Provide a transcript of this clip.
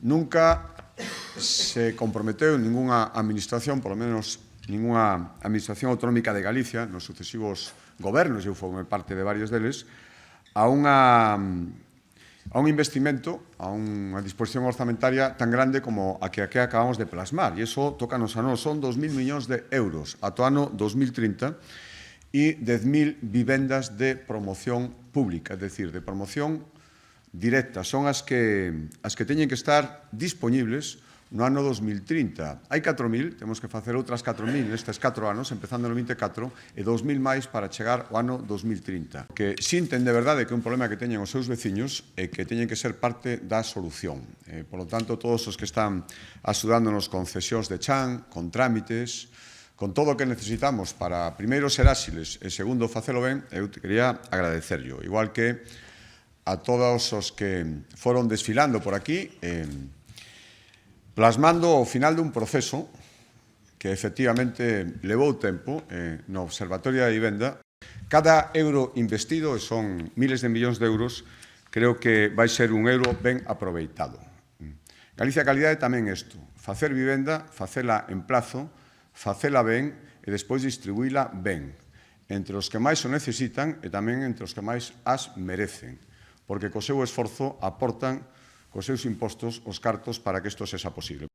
Nunca se comprometeu ningunha administración, polo menos ningunha administración autonómica de Galicia, nos sucesivos gobernos, eu formei parte de varios deles, a un investimento, a unha disposición orzamentaria tan grande como a que acabamos de plasmar. E iso tócanos a nós. Son 2.000 millóns de euros ata o ano 2030 e 10.000 vivendas de promoción pública, é dicir, de promoción directa. Son as que teñen que estar dispoñibles no ano 2030. Hai 4.000, temos que facer outras 4.000 nestes 4 anos, empezando no 24, e 2.000 máis para chegar ao ano 2030. Que sinten de verdade que é un problema que teñen os seus veciños e que teñen que ser parte da solución. Por lo tanto, todos os que están axudándonos con cesións de chan, con trámites, con todo o que necesitamos para, primeiro, ser áxiles e, segundo, facelo ben, eu quería agradecerlo. Igual que a todos os que foron desfilando por aquí, plasmando o final dun proceso que efectivamente levou tempo no Observatorio da Vivenda. Cada euro investido, e son miles de millóns de euros, creo que vai ser un euro ben aproveitado. Galicia Calidade tamén isto, facer vivenda, facela en plazo, facela ben e despois distribuíla ben, entre os que máis o necesitan e tamén entre os que máis as merecen, porque co seu esforzo aportan cos seus impostos os cartos para que isto sexa posible.